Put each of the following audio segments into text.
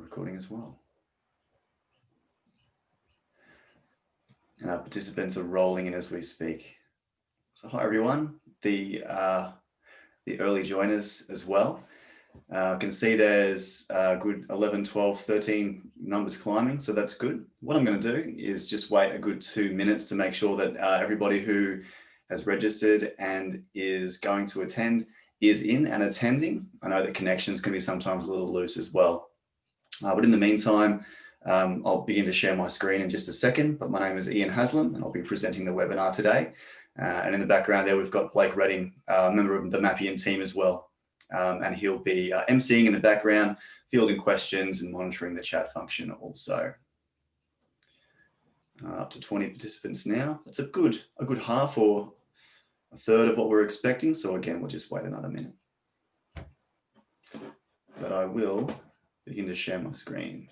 recording as well. And our participants are rolling in as we speak. So hi everyone, the early joiners as well. I can see there's a good 11, 12, 13 numbers climbing, so that's good. What I'm going to do is just wait a good 2 minutes to make sure that everybody who has registered and is going to attend is in and attending. I know that connections can be sometimes a little loose as well. But in the meantime, I'll begin to share my screen in just a second, but my name is Ian Haslam and I'll be presenting the webinar today. And in the background there, we've got Blake Redding, a member of the Mapien team as well. And he'll be emceeing in the background, fielding questions and monitoring the chat function also. Up to 20 participants now. That's a good half or a third of what we're expecting. So again, we'll just wait another minute. But I will begin to share my screen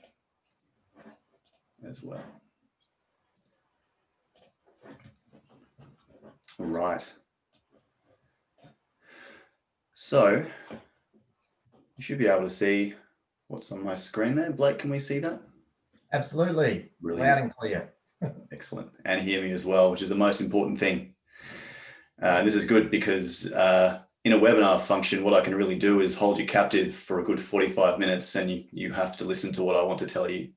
as well. All right. So you should be able to see what's on my screen there. Blake, can we see that? Absolutely. Brilliant. Loud and clear. Excellent. And hear me as well, which is the most important thing. This is good because in a webinar function, what I can really do is hold you captive for a good 45 minutes and you have to listen to what I want to tell you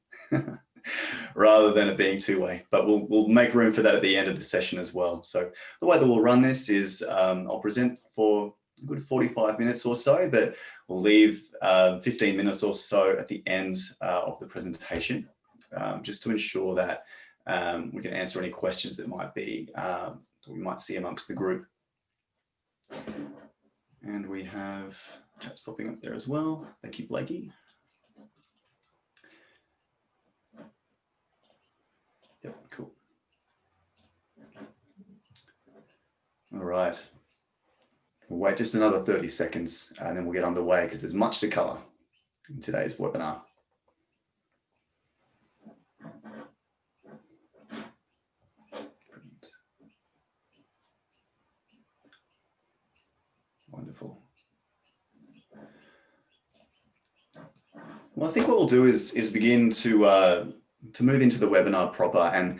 rather than it being two-way. But we'll make room for that at the end of the session as well. So the way that we'll run this is I'll present for a good 45 minutes or so, but we'll leave 15 minutes or so at the end of the presentation just to ensure that we can answer any questions that might be we might see amongst the group. And we have chats popping up there as well. Thank you, Blakey. Yep, cool. All right. We'll wait just another 30 seconds and then we'll get underway because there's much to cover in today's webinar. Wonderful. Well, I think what we'll do is begin to move into the webinar proper. And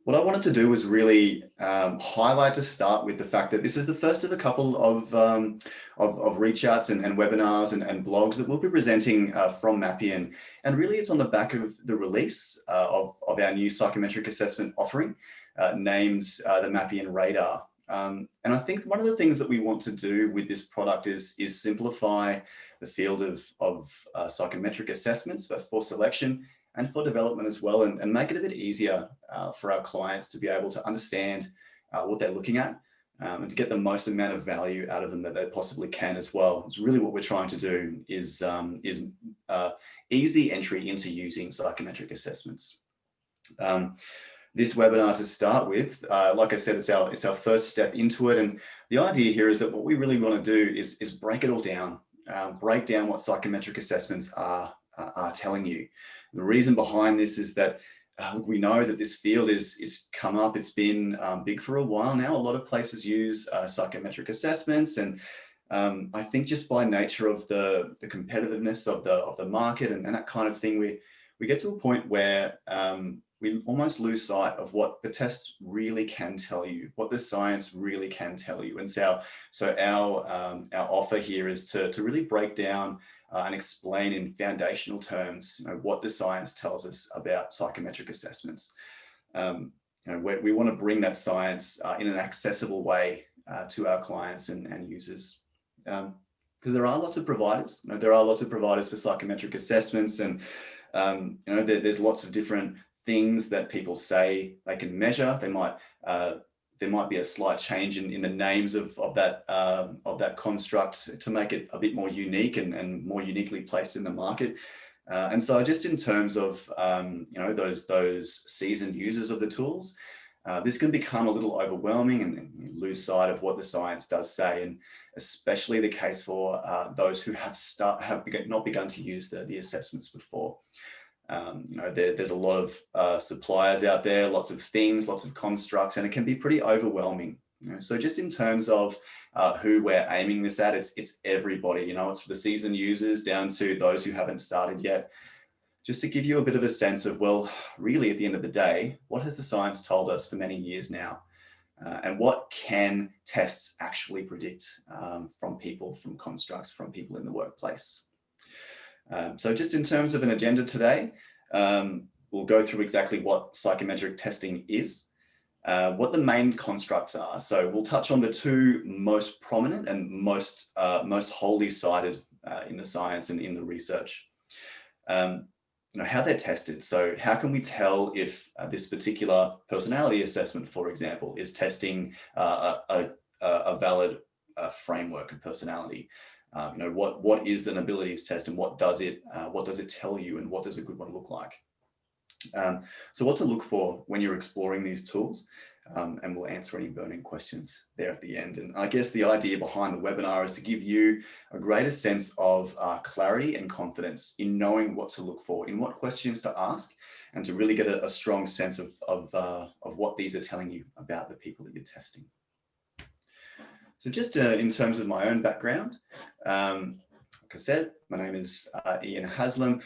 what I wanted to do was really highlight to start with the fact that this is the first of a couple of reach outs and webinars and blogs that we'll be presenting from Mapien. And really it's on the back of the release of our new psychometric assessment offering named the Mapien Radar. And I think one of the things that we want to do with this product is simplify the field of psychometric assessments for selection and for development as well, and make it a bit easier for our clients to be able to understand what they're looking at and to get the most amount of value out of them that they possibly can as well. It's really what we're trying to do is ease the entry into using psychometric assessments. This webinar to start with, like I said, it's our first step into it. And the idea here is that what we really want to do is break it all down, break down what psychometric assessments are telling you. The reason behind this is that we know that this field it's come up, it's been big for a while now. A lot of places use psychometric assessments. And I think just by nature of the competitiveness of the market and that kind of thing, we get to a point where we almost lose sight of what the tests really can tell you, what the science really can tell you. And so our offer here is to really break down and explain in foundational terms, what the science tells us about psychometric assessments. We want to bring that science in an accessible way to our clients and users. Because there are lots of providers. There are lots of providers for psychometric assessments, and there's lots of different things that people say they can measure. There might be a slight change in the names of that construct to make it a bit more unique and more uniquely placed in the market. And so just in terms of those seasoned users of the tools, this can become a little overwhelming and you lose sight of what the science does say, and especially the case for those who have not begun to use the assessments before. There's a lot of suppliers out there, lots of things, lots of constructs, and it can be pretty overwhelming. So just in terms of who we're aiming this at, it's everybody. It's for the seasoned users down to those who haven't started yet. just to give you a bit of a sense of, well, really at the end of the day, what has the science told us for many years now? And what can tests actually predict from people, from constructs, from people in the workplace? So just in terms of an agenda today, we'll go through exactly what psychometric testing is, what the main constructs are. So we'll touch on the two most prominent and most wholly cited in the science and in the research. How they're tested. So how can we tell if this particular personality assessment, for example, is testing a valid framework of personality? What is an abilities test, and what does it tell you, and what does a good one look like? So what to look for when you're exploring these tools, and we'll answer any burning questions there at the end. And I guess the idea behind the webinar is to give you a greater sense of clarity and confidence in knowing what to look for, in what questions to ask, and to really get a strong sense of what these are telling you about the people that you're testing. So just in terms of my own background, like I said, my name is Ian Haslam.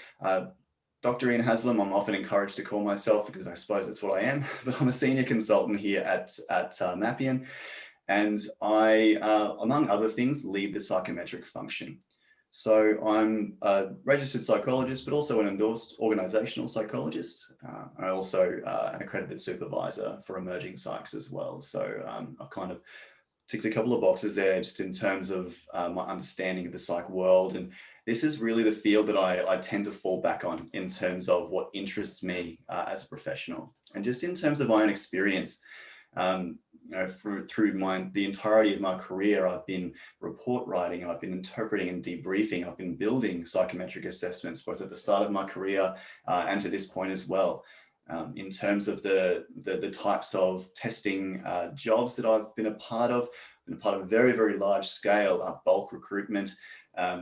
Dr. Ian Haslam, I'm often encouraged to call myself because I suppose that's what I am, but I'm a senior consultant here at Mapien, and I, among other things, lead the psychometric function. So I'm a registered psychologist, but also an endorsed organizational psychologist. I'm also an accredited supervisor for emerging psychs as well. So I've kind of ticked a couple of boxes there just in terms of my understanding of the psych world. And this is really the field that I tend to fall back on in terms of what interests me as a professional. And just in terms of my own experience, through the entirety of my career, I've been report writing, I've been interpreting and debriefing, I've been building psychometric assessments, both at the start of my career and to this point as well. In terms of the types of testing jobs that I've been a part of, very, very large scale bulk recruitment,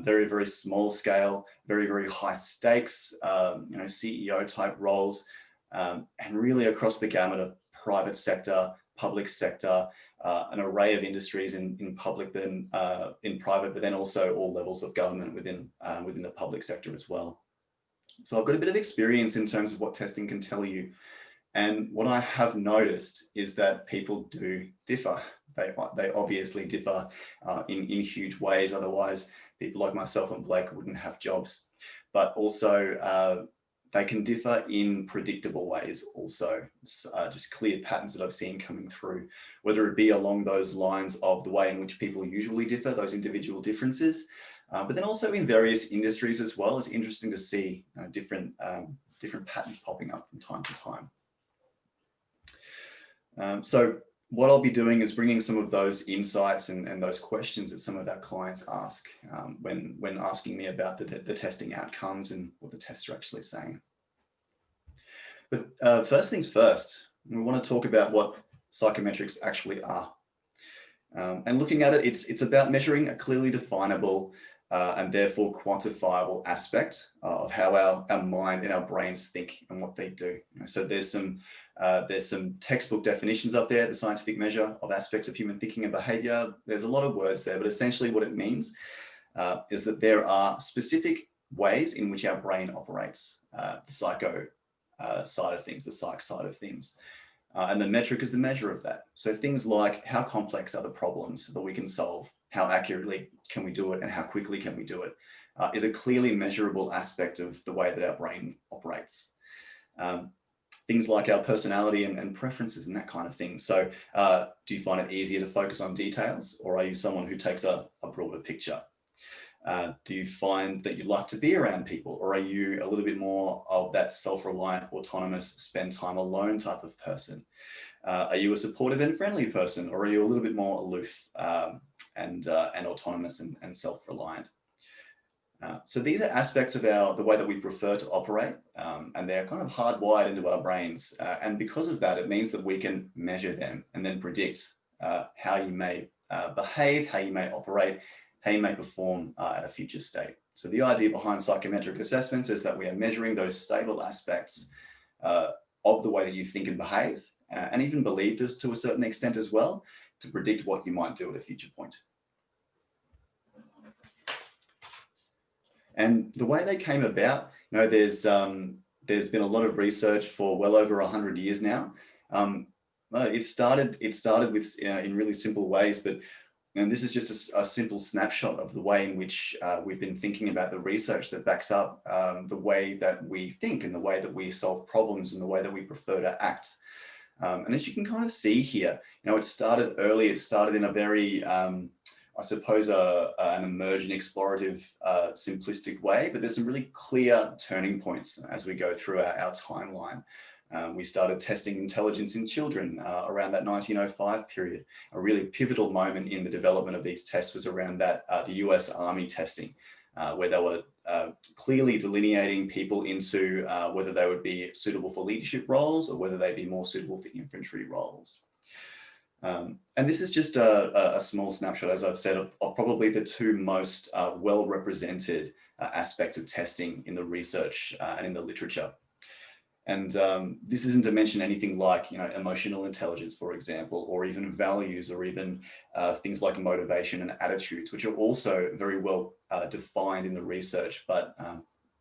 very, very small scale, very, very high stakes, CEO type roles, and really across the gamut of private sector, public sector, an array of industries in public, then in private, but then also all levels of government within the public sector as well. So I've got a bit of experience in terms of what testing can tell you. And what I have noticed is that people do differ. They obviously differ in huge ways. Otherwise, people like myself and Blake wouldn't have jobs. But also, they can differ in predictable ways also. Just clear patterns that I've seen coming through, whether it be along those lines of the way in which people usually differ, those individual differences, but then also in various industries as well. It's interesting to see different patterns popping up from time to time. So what I'll be doing is bringing some of those insights and those questions that some of our clients ask when asking me about the testing outcomes and what the tests are actually saying. But first things first, we want to talk about what psychometrics actually are. And looking at it, it's about measuring a clearly definable and therefore quantifiable aspect of how our mind and our brains think and what they do. So there's some textbook definitions up there, the scientific measure of aspects of human thinking and behavior. There's a lot of words there, but essentially what it means is that there are specific ways in which our brain operates, the psycho side of things, the psych side of things. And the metric is the measure of that. So things like how complex are the problems that we can solve, how accurately can we do it, and how quickly can we do it, is a clearly measurable aspect of the way that our brain operates. Things like our personality and preferences and that kind of thing. So do you find it easier to focus on details, or are you someone who takes a broader picture? Do you find that you like to be around people, or are you a little bit more of that self-reliant, autonomous, spend time alone type of person? Are you a supportive and friendly person, or are you a little bit more aloof and autonomous and self-reliant? So these are aspects of the way that we prefer to operate, and they're kind of hardwired into our brains. And because of that, it means that we can measure them and then predict how you may behave, how you may operate, how you may perform at a future state. So the idea behind psychometric assessments is that we are measuring those stable aspects of the way that you think and behave, and even believed us to a certain extent as well, to predict what you might do at a future point. And the way they came about, there's been a lot of research for well over 100 years now. It started with in really simple ways, but and this is just a simple snapshot of the way in which we've been thinking about the research that backs up the way that we think and the way that we solve problems and the way that we prefer to act. And as you can kind of see here, it started early. It started in a very, I suppose, an emergent, explorative, simplistic way, but there's some really clear turning points as we go through our timeline. We started testing intelligence in children around that 1905 period. A really pivotal moment in the development of these tests was around that the US Army testing, where they were clearly delineating people into whether they would be suitable for leadership roles or whether they'd be more suitable for infantry roles. And this is just a small snapshot, as I've said, of probably the two most well-represented aspects of testing in the research and in the literature. And this isn't to mention anything like, emotional intelligence, for example, or even values, or even things like motivation and attitudes, which are also very well defined in the research. But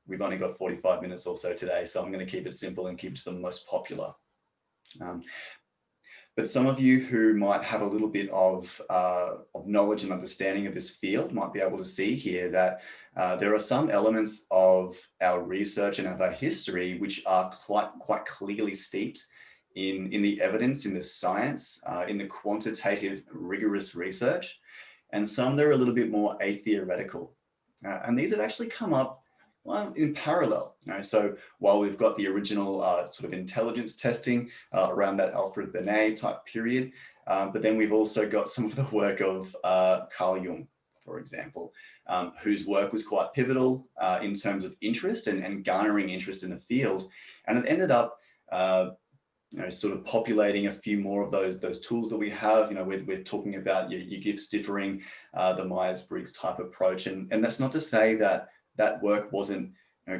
we've only got 45 minutes or so today, so I'm going to keep it simple and keep it to the most popular. But some of you who might have a little bit of knowledge and understanding of this field might be able to see here that there are some elements of our research and of our history which are quite clearly steeped in the evidence, in the science, in the quantitative, rigorous research, and some that are a little bit more atheoretical. And these have actually come up in parallel. So while we've got the original sort of intelligence testing around that Alfred Binet type period, but then we've also got some of the work of Carl Jung, for example, whose work was quite pivotal in terms of interest and garnering interest in the field. And it ended up sort of populating a few more of those tools that we have. We're talking about your gifts differing, the Myers-Briggs type approach. And that's not to say that work wasn't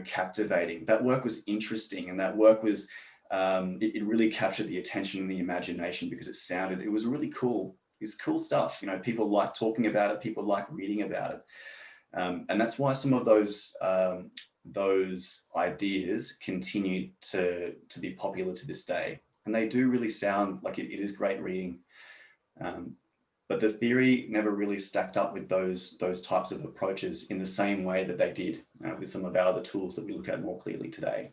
captivating. That work was interesting, and that work was it really captured the attention and the imagination because it was really cool. It's cool stuff. People like talking about it, people like reading about it. And that's why some of those ideas continue to be popular to this day. And they do really sound like it is great reading. But the theory never really stacked up with those types of approaches in the same way that they did with some of our other tools that we look at more clearly today.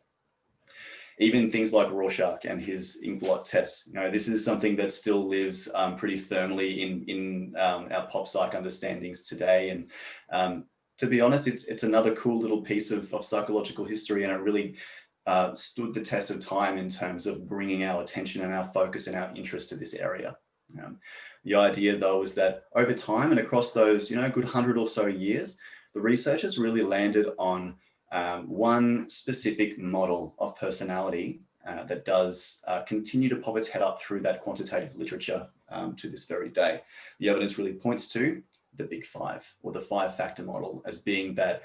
Even things like Rorschach and his ink blot tests, this is something that still lives pretty firmly in our pop psych understandings today. And to be honest, it's another cool little piece of psychological history, and it really stood the test of time in terms of bringing our attention and our focus and our interest to this area. The idea, though, is that over time and across those, good 100 or so years, the researchers really landed on one specific model of personality that does continue to pop its head up through that quantitative literature to this very day. The evidence really points to the Big Five, or the five-factor model, as being that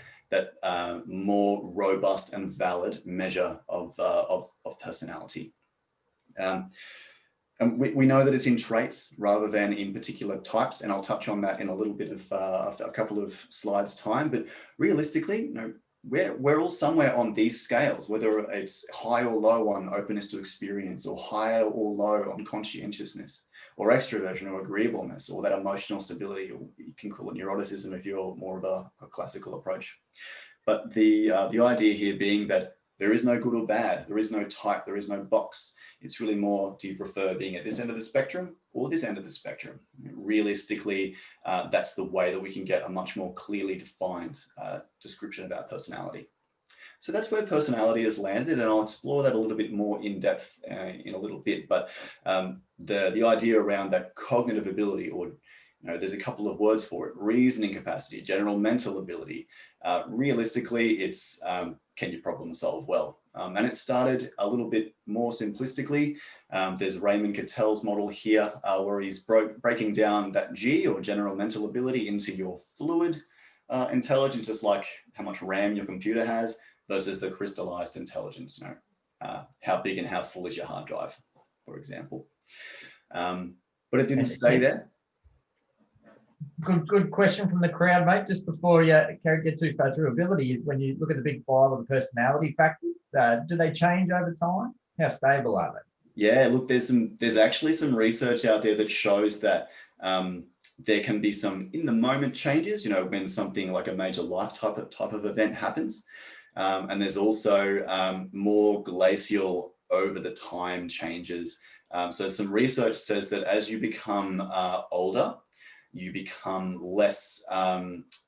more robust and valid measure of personality. And we know that it's in traits rather than in particular types, and I'll touch on that in a little bit of a couple of slides time. But realistically, we're all somewhere on these scales, whether it's high or low on openness to experience, or high or low on conscientiousness, or extroversion, or agreeableness, or that emotional stability, or you can call it neuroticism if you're more of a classical approach. But the idea here being that there is no good or bad, there is no type, there is no box. It's really more, do you prefer being at this end of the spectrum or this end of the spectrum? Realistically, that's the way that we can get a much more clearly defined description about personality. So that's where personality has landed, and I'll explore that a little bit more in depth in a little bit. But the idea around that cognitive ability, or there's a couple of words for it: reasoning capacity, general mental ability. Realistically, it's can you problem solve well? And it started a little bit more simplistically. There's Raymond Cattell's model here, where he's breaking down that G, or general mental ability, into your fluid intelligence, just like how much RAM your computer has, versus the crystallized intelligence. How big and how full is your hard drive, for example. But it didn't stay there. Good question from the crowd, mate. Just before you get too far through ability, is when you look at the big five of the personality factors, do they change over time? How stable are they? Yeah, look, there's actually some research out there that shows that there can be some in the moment changes, when something like a major life type of event happens. And there's also more glacial over the time changes. So some research says that as you become older, you become less,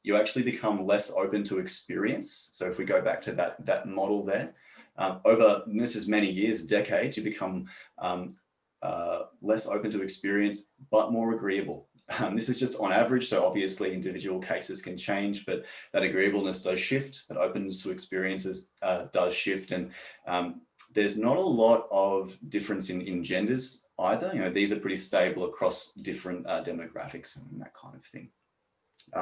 you actually become less open to experience. So if we go back to that model there, over, and this is many years, decades, you become less open to experience, but more agreeable. This is just on average, so obviously individual cases can change, but that agreeableness does shift, that openness to experiences does shift, and there's not a lot of difference in genders either. These are pretty stable across different demographics and that kind of thing.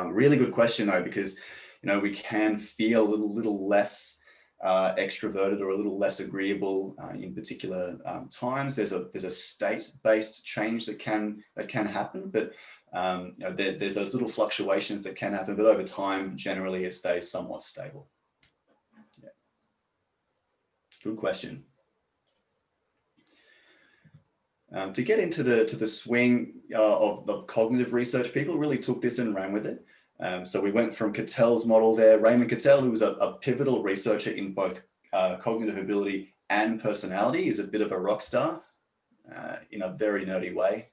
Really good question though, because we can feel a little less extroverted or a little less agreeable in particular times. There's a state-based change that can happen, but there's those little fluctuations that can happen, but over time, generally it stays somewhat stable. Yeah. Good question. To get into the swing of cognitive research, people really took this and ran with it. So we went from Cattell's model there. Raymond Cattell, who was a pivotal researcher in both cognitive ability and personality, is a bit of a rock star in a very nerdy way.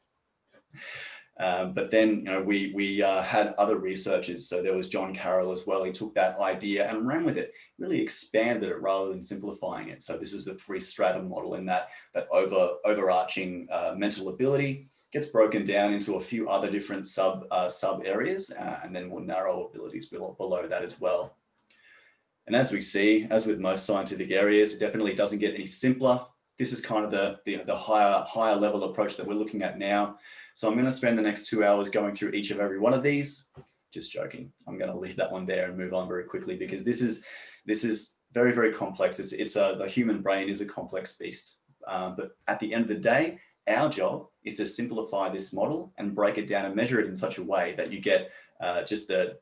But then, we had other researchers. So there was John Carroll as well. He took that idea and ran with it, really expanded it rather than simplifying it. So this is the three-strata model, in that overarching mental ability gets broken down into a few other different sub areas, and then more narrow abilities below that as well. And as we see, as with most scientific areas, it definitely doesn't get any simpler. This is kind of the higher level approach that we're looking at now. So I'm going to spend the next 2 hours going through each of every one of these. Just joking. I'm going to leave that one there and move on very quickly, because this is very, very complex. The human brain is a complex beast. But at the end of the day, our job is to simplify this model and break it down and measure it in such a way that you get just the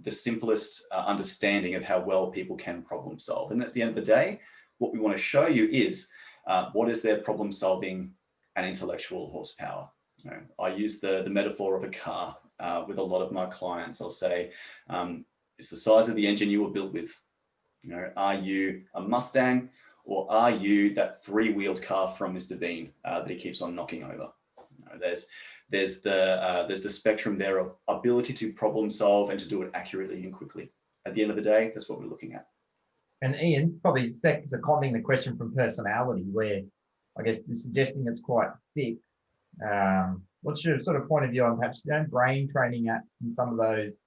simplest understanding of how well people can problem solve. And at the end of the day, what we want to show you is what is their problem solving and intellectual horsepower. I use the metaphor of a car with a lot of my clients. I'll say, it's the size of the engine you were built with. Are you a Mustang, or are you that three-wheeled car from Mr. Bean that he keeps on knocking over? There's the spectrum there of ability to problem solve and to do it accurately and quickly. At the end of the day, that's what we're looking at. And Ian, probably seconding the question from personality, where I guess you're suggesting it's quite fixed. What's your sort of point of view on perhaps brain training apps and some of those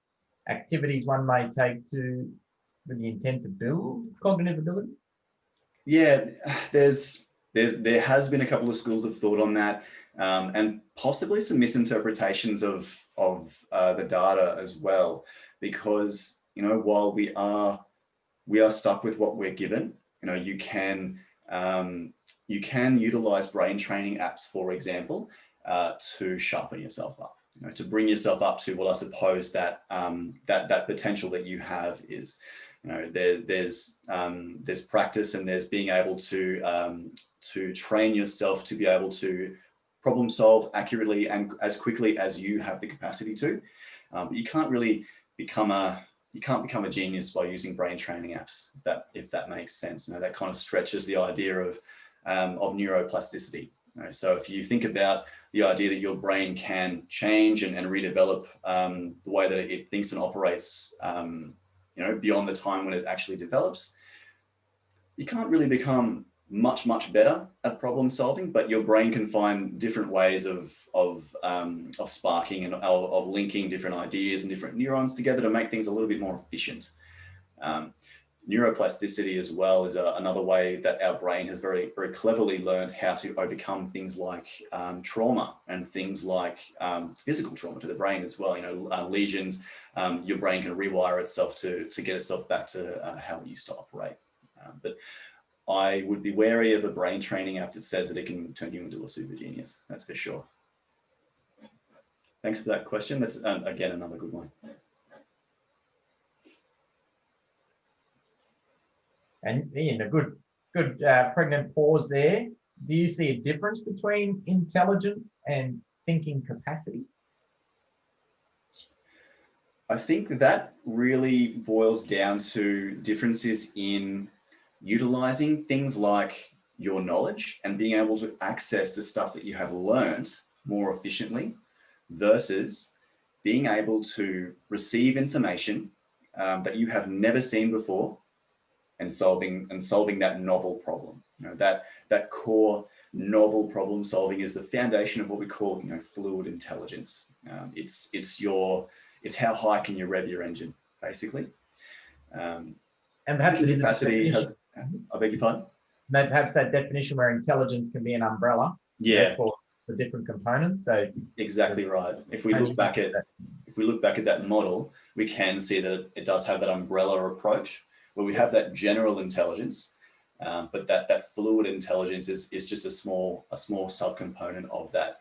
activities one may take with the intent to build cognitive ability? Yeah, there has been a couple of schools of thought on that, and possibly some misinterpretations of the data as well, because while we are stuck with what we're given, you can utilize brain training apps, for example, to sharpen yourself up, to bring yourself up to what I suppose that potential that you have is. There's practice, and there's being able to train yourself to be able to problem solve accurately and as quickly as you have the capacity to. But you can't really become a genius by using brain training apps. If that makes sense, that kind of stretches the idea of neuroplasticity. So if you think about the idea that your brain can change and redevelop the way that it thinks and operates, beyond the time when it actually develops, you can't really become much better at problem solving, but your brain can find different ways of sparking and of linking different ideas and different neurons together to make things a little bit more efficient. Neuroplasticity as well is another way that our brain has very, very cleverly learned how to overcome things like trauma and things like physical trauma to the brain as well. Lesions, your brain can rewire itself to get itself back to how it used to operate. But I would be wary of a brain training app that says that it can turn you into a super genius. That's for sure. Thanks for that question. That's, again, another good one. And Ian, a good pregnant pause there. Do you see a difference between intelligence and thinking capacity? I think that really boils down to differences in utilizing things like your knowledge and being able to access the stuff that you have learned more efficiently versus being able to receive information that you have never seen before and solving that novel problem. You know, that core novel problem solving is the foundation of what we call, you know, fluid intelligence. It's how high can you rev your engine, basically. And perhaps it is capacity has. I beg your pardon. Perhaps that definition where intelligence can be an umbrella. Yeah. For the different components. So exactly right. If we look back at that model, we can see that it does have that umbrella approach where we have that general intelligence, but that fluid intelligence is just a small subcomponent of that.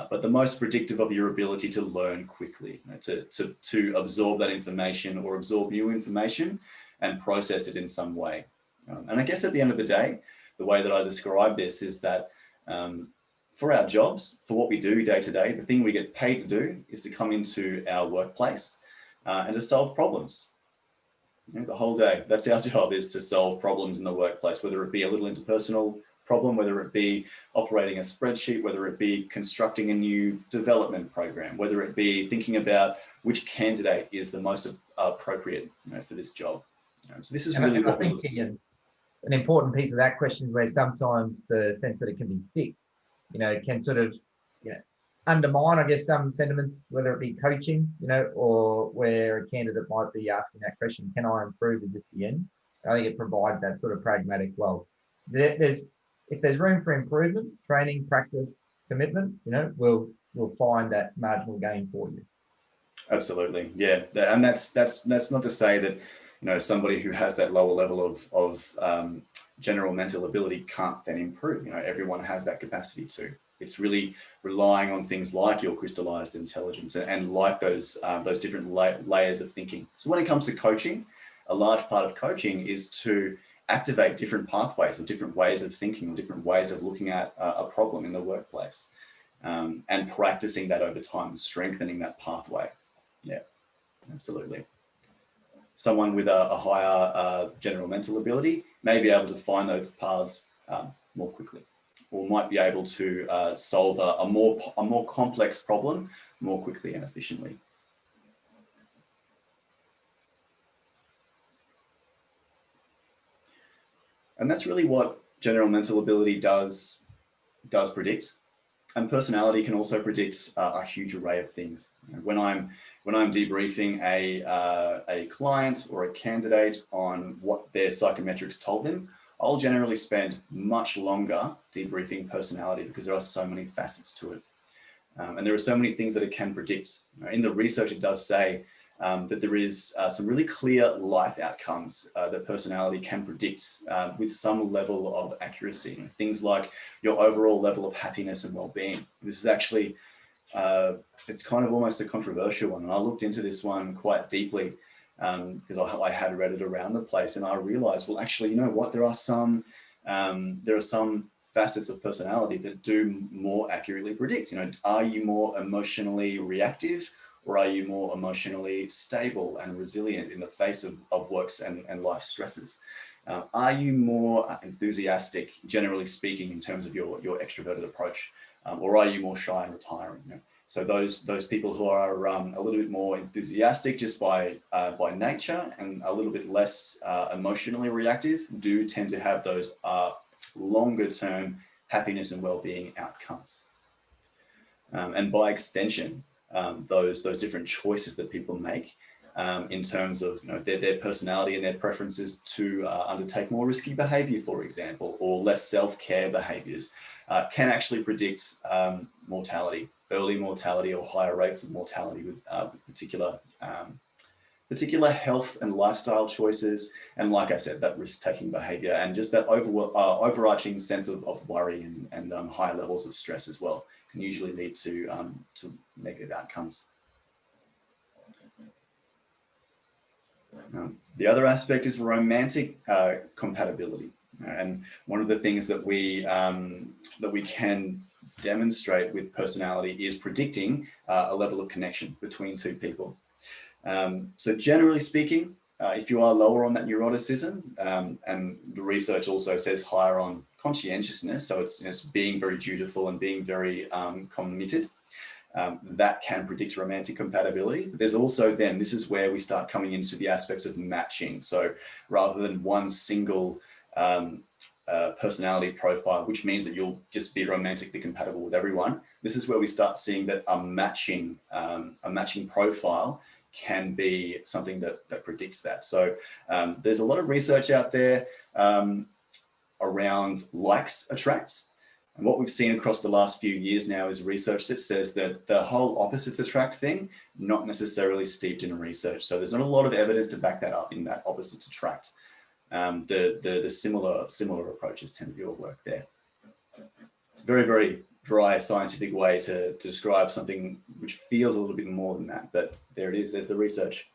But the most predictive of your ability to learn quickly, you know, to absorb that information or absorb new information and process it in some way. And I guess at the end of the day, the way that I describe this is that for our jobs, for what we do day to day, the thing we get paid to do is to come into our workplace and to solve problems. You know, the whole day, that's our job, is to solve problems in the workplace, whether it be a little interpersonal problem, whether it be operating a spreadsheet, whether it be constructing a new development program, whether it be thinking about which candidate is the most appropriate, you know, for this job. You know, so this is really what I think an important piece of that question is where sometimes the sense that it can be fixed, you know, can sort of, you know, undermine, I guess, some sentiments, whether it be coaching, you know, or where a candidate might be asking that question, can I improve? Is this the end? I think it provides that sort of pragmatic, well, if there's room for improvement, training, practice, commitment, you know, we'll find that marginal gain for you. Absolutely. Yeah. And that's not to say that, you know, somebody who has that lower level of general mental ability can't then improve. You know, everyone has that capacity too. It's really relying on things like your crystallized intelligence and like those different layers of thinking. So when it comes to coaching, a large part of coaching is to activate different pathways or different ways of thinking or different ways of looking at a problem in the workplace, and practicing that over time, strengthening that pathway. Yeah, absolutely. Someone with a higher general mental ability may be able to find those paths more quickly, or might be able to solve a more complex problem more quickly and efficiently. And that's really what general mental ability does predict. And personality can also predict a huge array of things. You know, when I'm debriefing a client or a candidate on what their psychometrics told them, I'll generally spend much longer debriefing personality because there are so many facets to it. And there are so many things that it can predict. You know, in the research, it does say that there is some really clear life outcomes that personality can predict with some level of accuracy. You know, things like your overall level of happiness and well-being. This is actually, it's kind of almost a controversial one. And I looked into this one quite deeply because I had read it around the place, and I realized, well, actually, you know what? There are some facets of personality that do more accurately predict. You know, are you more emotionally reactive, or are you more emotionally stable and resilient in the face of works and life stresses? Are you more enthusiastic, generally speaking, in terms of your extroverted approach, or are you more shy and retiring? You know? So those people who are a little bit more enthusiastic just by nature and a little bit less emotionally reactive do tend to have those longer term happiness and well-being outcomes. And by extension, those different choices that people make in terms of, you know, their personality and their preferences to undertake more risky behavior, for example, or less self-care behaviors, can actually predict mortality, early mortality, or higher rates of mortality with particular health and lifestyle choices. And like I said, that risk-taking behavior and just that overarching sense of worry and high levels of stress as well can usually lead to negative outcomes. The other aspect is romantic compatibility, and one of the things that we can demonstrate with personality is predicting a level of connection between two people. So generally speaking, if you are lower on that neuroticism, and the research also says higher on conscientiousness, so it's being very dutiful and being very committed, that can predict romantic compatibility. But there's also then, this is where we start coming into the aspects of matching. So rather than one single personality profile, which means that you'll just be romantically compatible with everyone, this is where we start seeing that a matching profile can be something that predicts that. So there's a lot of research out there around likes attract. And what we've seen across the last few years now is research that says that the whole opposites attract thing, not necessarily steeped in research. So there's not a lot of evidence to back that up in that opposites attract. The similar approaches tend to be at work there. It's a very, very dry scientific way to describe something which feels a little bit more than that, but there it is, there's the research.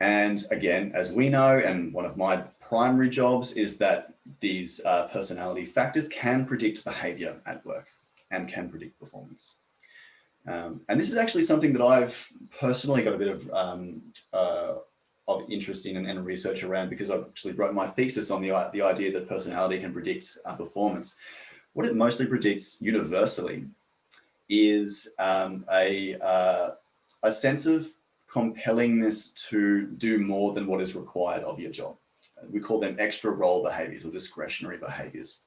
And again, as we know, and one of my primary jobs is that these personality factors can predict behavior at work and can predict performance. And this is actually something that I've personally got a bit of interest in and research around, because I actually wrote my thesis on the idea that personality can predict performance. What it mostly predicts universally is a sense of compellingness to do more than what is required of your job. We call them extra role behaviors or discretionary behaviors.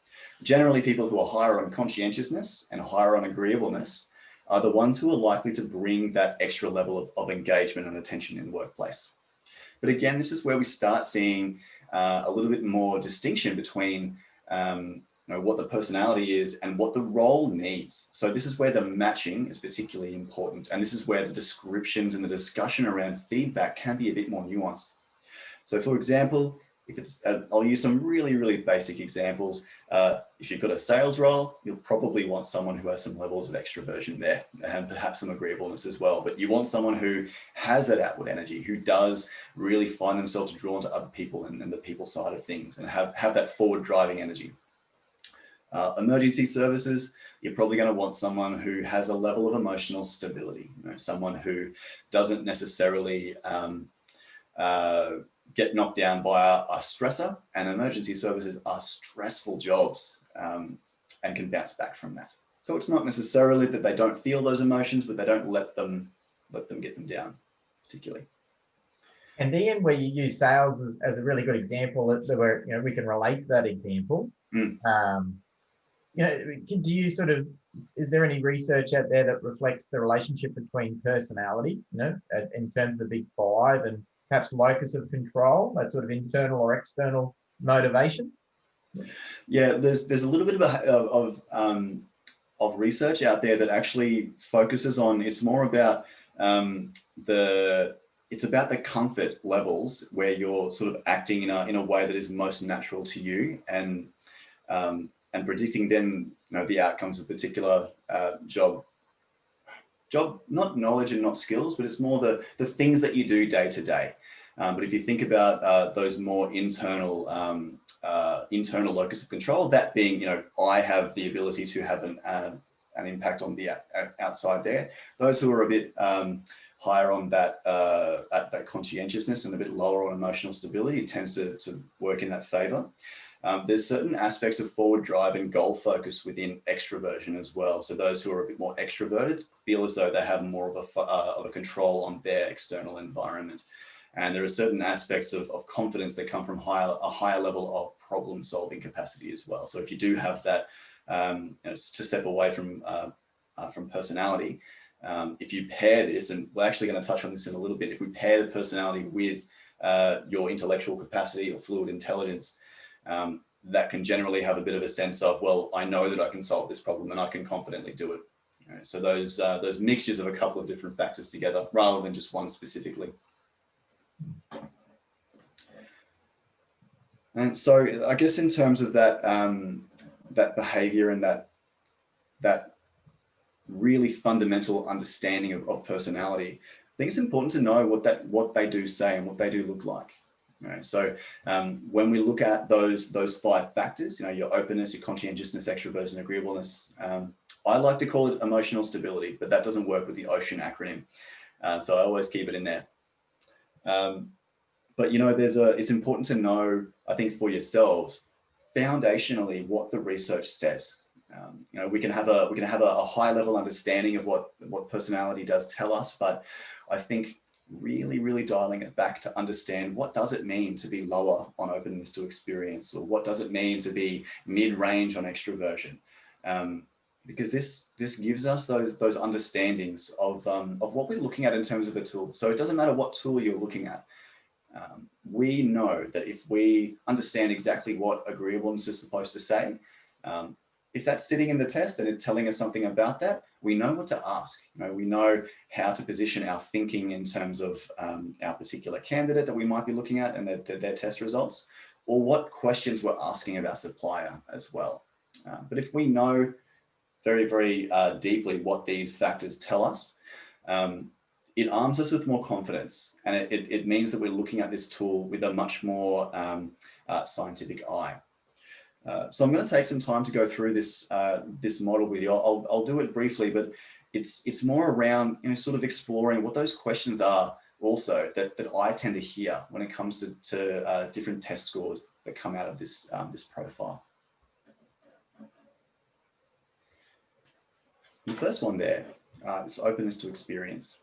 Generally, people who are higher on conscientiousness and higher on agreeableness are the ones who are likely to bring that extra level of engagement and attention in the workplace. But again, this is where we start seeing a little bit more distinction between what the personality is and what the role needs. So this is where the matching is particularly important. And this is where the descriptions and the discussion around feedback can be a bit more nuanced. So for example, if it's, I'll use some really, really basic examples. If you've got a sales role, you'll probably want someone who has some levels of extroversion there and perhaps some agreeableness as well. But you want someone who has that outward energy, who does really find themselves drawn to other people and the people side of things and have that forward driving energy. Emergency services, you're probably going to want someone who has a level of emotional stability, someone who doesn't necessarily get knocked down by a stressor, and emergency services are stressful jobs and can bounce back from that. So it's not necessarily that they don't feel those emotions, but they don't let them get them down particularly. And Ian, where you use sales as a really good example, where we can relate to that example. Do you is there any research out there that reflects the relationship between personality, in terms of the big five, and perhaps locus of control, that sort of internal or external motivation? Yeah, there's a little bit of research out there that actually focuses on, it's more about it's about the comfort levels where you're sort of acting in a way that is most natural to you, and predicting then the outcomes of particular job, not knowledge and not skills, but it's more the things that you do day to day. But if you think about those more internal locus of control, that being, I have the ability to have an impact on the outside there. Those who are a bit higher on that conscientiousness and a bit lower on emotional stability, it tends to work in that favor. There's certain aspects of forward drive and goal focus within extroversion as well. So those who are a bit more extroverted feel as though they have more of a control on their external environment. And there are certain aspects of confidence that come from a higher level of problem solving capacity as well. So if you do have that, to step away from personality, if you pair this, and we're actually going to touch on this in a little bit, if we pair the personality with your intellectual capacity or fluid intelligence, that can generally have a bit of a sense of, well, I know that I can solve this problem and I can confidently do it. So those mixtures of a couple of different factors together rather than just one specifically. And so I guess in terms of that, that behavior and that that really fundamental understanding of personality, I think it's important to know what they do say and what they do look like. Right? So when we look at those 5 factors, your openness, your conscientiousness, extroversion, and agreeableness, I like to call it emotional stability, but that doesn't work with the OCEAN acronym. So I always keep it in there. But it's important to know, I think, for yourselves, foundationally what the research says. We can have a high level understanding of what personality does tell us, but I think really dialing it back to understand what does it mean to be lower on openness to experience, or what does it mean to be mid-range on extroversion, because this gives us those understandings of what we're looking at in terms of a tool. So it doesn't matter what tool you're looking at. We know that if we understand exactly what agreeableness is supposed to say, if that's sitting in the test and it's telling us something about that, we know what to ask. We know how to position our thinking in terms of our particular candidate that we might be looking at and their test results, or what questions we're asking of our supplier as well. But if we know very deeply what these factors tell us, it arms us with more confidence, and it means that we're looking at this tool with a much more scientific eye. So I'm going to take some time to go through this model with you. I'll do it briefly, but it's more around sort of exploring what those questions are also that I tend to hear when it comes to different test scores that come out of this profile. The first one there is openness to experience.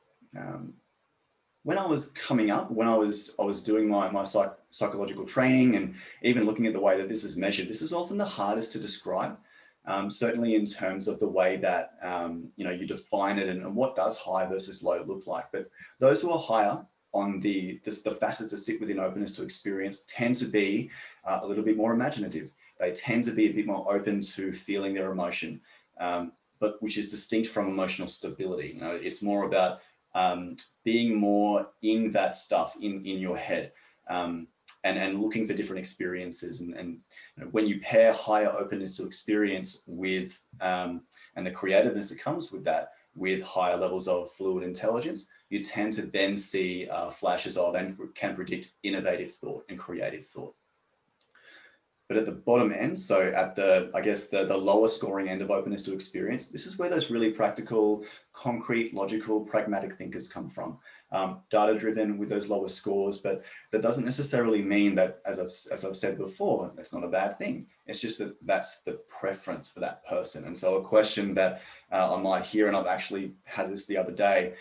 When I was coming up, when I was doing my psychological training, and even looking at the way that this is measured, this is often the hardest to describe, certainly in terms of the way that you define it and what does high versus low look like. But those who are higher on the facets that sit within openness to experience tend to be a little bit more imaginative. They tend to be a bit more open to feeling their emotion, but which is distinct from emotional stability. It's more about being more in that stuff in your head, and looking for different experiences. And when you pair higher openness to experience with and the creativeness that comes with that, with higher levels of fluid intelligence, you tend to then see flashes of and can predict innovative thought and creative thought. But at the bottom end, so at the lower scoring end of openness to experience, this is where those really practical, concrete, logical, pragmatic thinkers come from. Data driven with those lower scores, but that doesn't necessarily mean that, as I've said before, that's not a bad thing. It's just that that's the preference for that person. And so a question that I might hear, and I've actually had this the other day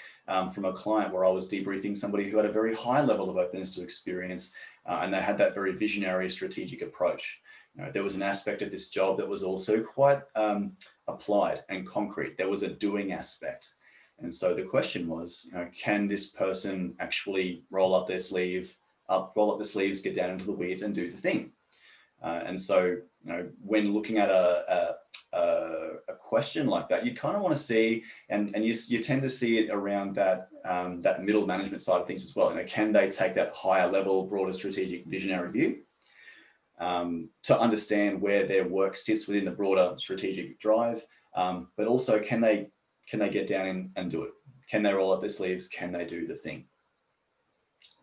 from a client where I was debriefing somebody who had a very high level of openness to experience, and they had that very visionary strategic approach. There was an aspect of this job that was also quite applied and concrete. There was a doing aspect. And so the question was, can this person actually roll up the sleeves, get down into the weeds and do the thing? And so, when looking at a question like that, you kind of want to see, and you tend to see it around that middle management side of things as well. Can they take that higher level, broader strategic visionary view to understand where their work sits within the broader strategic drive, but also can they get down and do it? Can they roll up their sleeves? Can they do the thing?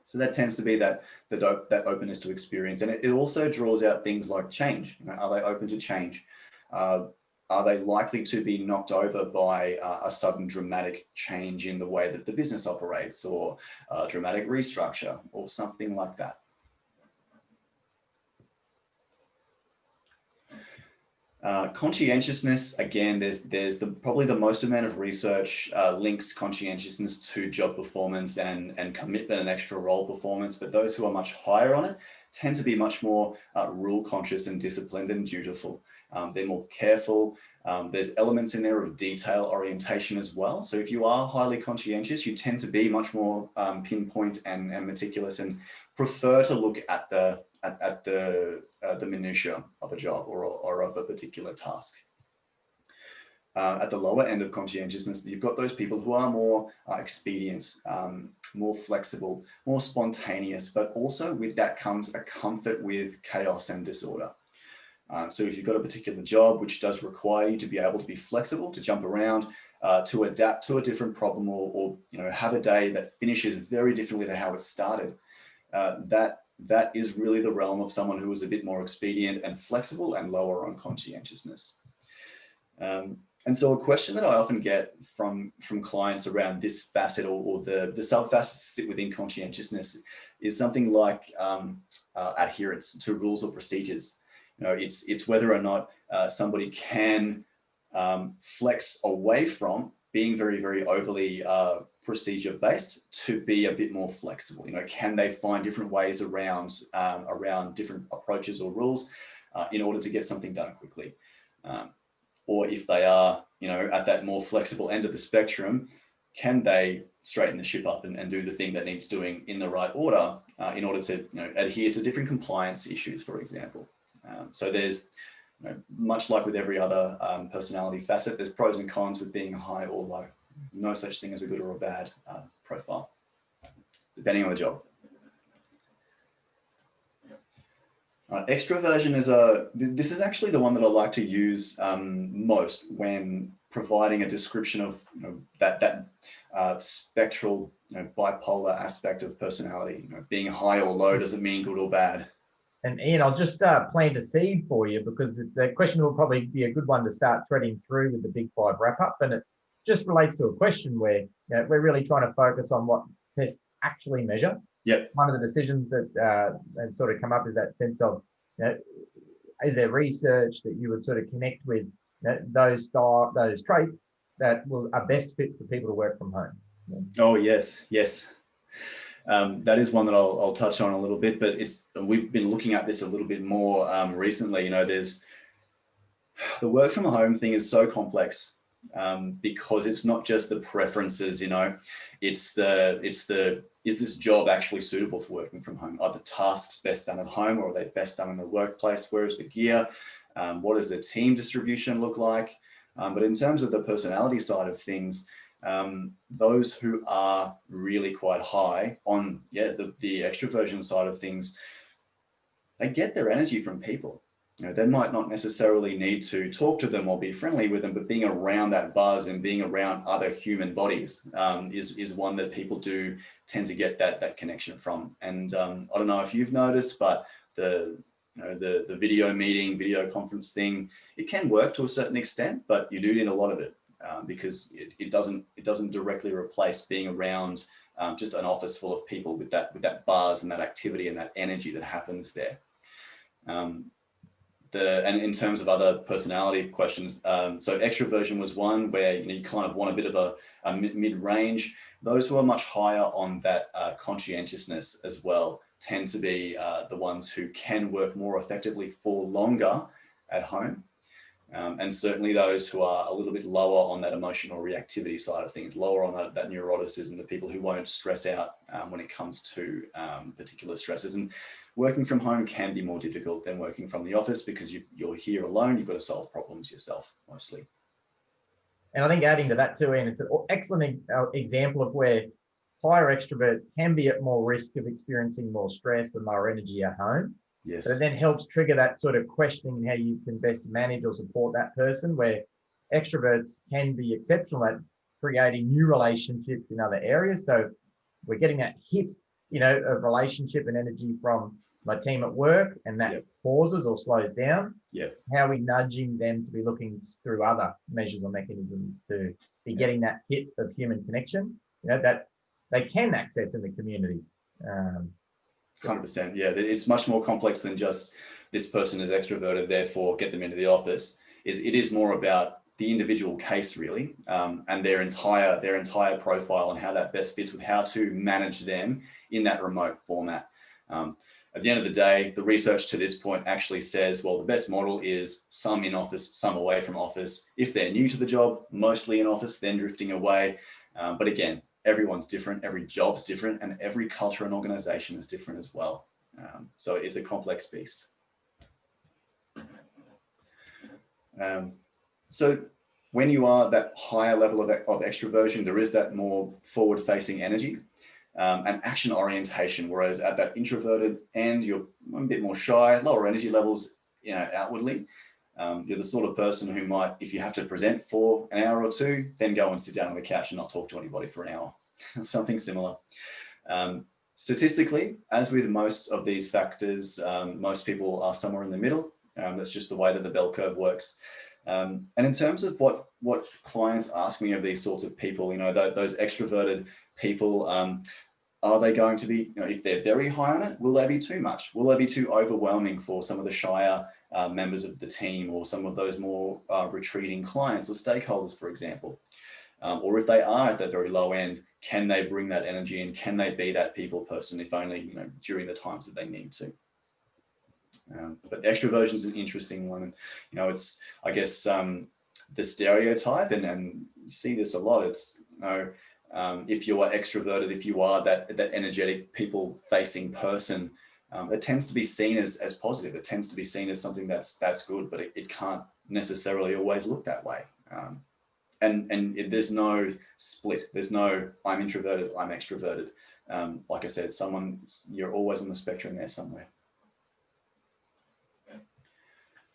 So that tends to be that openness to experience. And it also draws out things like change. Are they open to change? Are they likely to be knocked over by a sudden dramatic change in the way that the business operates, or a dramatic restructure, or something like that? Conscientiousness, again, there's probably the most amount of research links conscientiousness to job performance and commitment and extra role performance, but those who are much higher on it tend to be much more rule conscious and disciplined and dutiful. They're more careful. There's elements in there of detail orientation as well. So if you are highly conscientious, you tend to be much more pinpoint and meticulous, and prefer to look at the minutiae of a job or of a particular task. At the lower end of conscientiousness, you've got those people who are more expedient, more flexible, more spontaneous, but also with that comes a comfort with chaos and disorder. So if you've got a particular job which does require you to be able to be flexible, to jump around, to adapt to a different problem, or have a day that finishes very differently to how it started, that is really the realm of someone who is a bit more expedient and flexible and lower on conscientiousness. And so a question that I often get from clients around this facet, or the sub facets that sit within conscientiousness, is something like adherence to rules or procedures. It's whether or not somebody can flex away from being very, very overly procedure based to be a bit more flexible. Can they find different ways around different approaches or rules in order to get something done quickly? Or if they are, at that more flexible end of the spectrum, can they straighten the ship up and do the thing that needs doing in the right order in order to adhere to different compliance issues, for example? So there's, much like with every other personality facet, there's pros and cons with being high or low. No such thing as a good or a bad profile, depending on the job. Extroversion this is actually the one that I like to use most when providing a description of that spectral bipolar aspect of personality. Being high or low doesn't mean good or bad. And Ian, I'll just plant a seed for you, because the question will probably be a good one to start threading through with the Big Five wrap up. And it just relates to a question where we're really trying to focus on what tests actually measure. Yep. One of the decisions that has sort of come up is that sense of, is there research that you would sort of connect with those traits that are best fit for people to work from home? Oh, yes. That is one that I'll touch on a little bit, but we've been looking at this a little bit more recently. There's the work from home thing is so complex because it's not just the preferences. It's the is this job actually suitable for working from home? Are the tasks best done at home, or are they best done in the workplace? Where is the gear? What does the team distribution look like? But in terms of the personality side of things, those who are really quite high on the extroversion side of things, they get their energy from people. They might not necessarily need to talk to them or be friendly with them, but being around that buzz and being around other human bodies is one that people do tend to get that connection from. And I don't know if you've noticed, but the video meeting, video conference thing, it can work to a certain extent, but you do need a lot of it. Because it doesn't directly replace being around just an office full of people with that buzz and that activity and that energy that happens there. And in terms of other personality questions, so extroversion was one where you kind of want a bit of a mid-range. Those who are much higher on that conscientiousness as well tend to be the ones who can work more effectively for longer at home. And certainly those who are a little bit lower on that emotional reactivity side of things, lower on that neuroticism, the people who won't stress out when it comes to particular stresses. And working from home can be more difficult than working from the office because you're here alone, you've got to solve problems yourself mostly. And I think adding to that too, Ian, it's an excellent example of where higher extroverts can be at more risk of experiencing more stress and lower energy at home. Yes. But it then helps trigger that sort of questioning how you can best manage or support that person, where extroverts can be exceptional at creating new relationships in other areas. So we're getting that hit, of relationship and energy from my team at work, and that pauses or slows down. How are we nudging them to be looking through other measures or mechanisms to be getting that hit of human connection, that they can access in the community? 100%. Yeah, it's much more complex than just this person is extroverted, therefore get them into the office. It is more about the individual case, really, and their entire profile and how that best fits with how to manage them in that remote format. At the end of the day, the research to this point actually says, well, the best model is some in office, some away from office. If they're new to the job, mostly in office, then drifting away. But again, everyone's different, every job's different, and every culture and organization is different as well. So it's a complex beast. So when you are that higher level of extroversion, there is that more forward-facing energy and action orientation, whereas at that introverted end, you're a bit more shy, lower energy levels outwardly. You're the sort of person who might, if you have to present for an hour or two, then go and sit down on the couch and not talk to anybody for an hour, something similar. Statistically, as with most of these factors, most people are somewhere in the middle. That's just the way that the bell curve works. And in terms of what clients ask me of these sorts of people, those extroverted people, are they going to be, if they're very high on it, will they be too much? Will they be too overwhelming for some of the shyer members of the team, or some of those more retreating clients or stakeholders, for example? Or if they are at the very low end, can they bring that energy and can they be that people person, if only during the times that they need to? But extroversion is an interesting one, and it's, I guess, the stereotype, and you see this a lot. It's if you are extroverted, if you are that energetic, people-facing person, it tends to be seen as positive. It tends to be seen as something that's good, but it can't necessarily always look that way. And there's no split. There's no I'm introverted, I'm extroverted. Like I said, you're always on the spectrum there somewhere.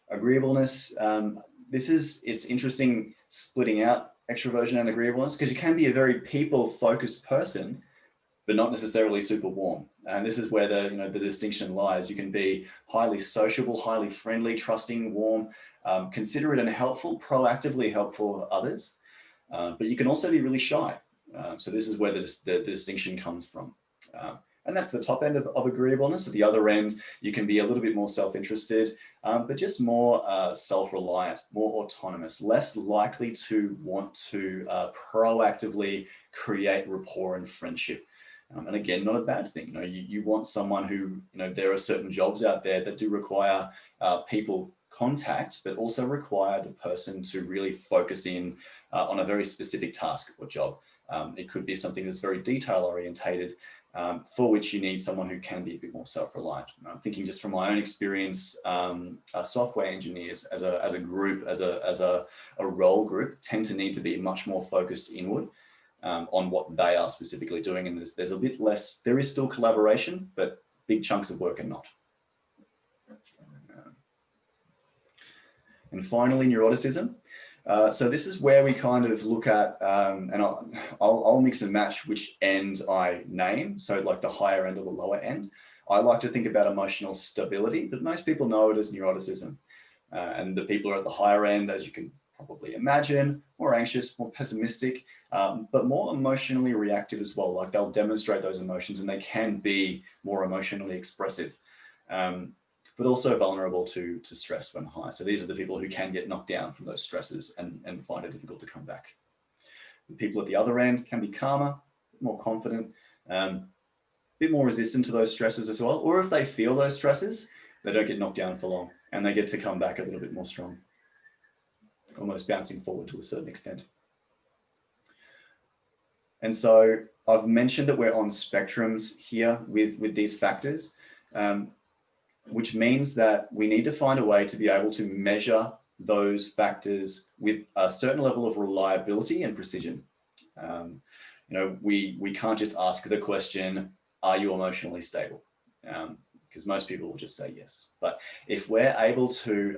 Agreeableness. It's interesting splitting out extroversion and agreeableness, because you can be a very people-focused person, but not necessarily super warm. And this is where the distinction lies. You can be highly sociable, highly friendly, trusting, warm, considerate and helpful, proactively helpful others. But you can also be really shy. So this is where the distinction comes from. And that's the top end of agreeableness. At the other end, you can be a little bit more self-interested, but just more self-reliant, more autonomous, less likely to want to proactively create rapport and friendship. And again, not a bad thing. You want someone who, there are certain jobs out there that do require people contact, but also require the person to really focus in on a very specific task or job. It could be something that's very detail orientated, for which you need someone who can be a bit more self-reliant. I'm thinking just from my own experience, software engineers as a group, as a role group, tend to need to be much more focused inward on what they are specifically doing. And there's a bit less, there is still collaboration, but big chunks of work are not. And finally, neuroticism. So this is where we kind of look at, and I'll mix and match which end I name. So like the higher end or the lower end. I like to think about emotional stability, but most people know it as neuroticism. And the people who are at the higher end, as you can probably imagine, more anxious, more pessimistic, but more emotionally reactive as well. Like they'll demonstrate those emotions and they can be more emotionally expressive. But also vulnerable to stress when high. So these are the people who can get knocked down from those stresses and find it difficult to come back. The people at the other end can be calmer, more confident, a bit more resistant to those stresses as well. Or if they feel those stresses, they don't get knocked down for long and they get to come back a little bit more strong, almost bouncing forward to a certain extent. And so I've mentioned that we're on spectrums here with these factors. Which means that we need to find a way to be able to measure those factors with a certain level of reliability and precision. We can't just ask the question, are you emotionally stable? Because most people will just say yes. But if we're able to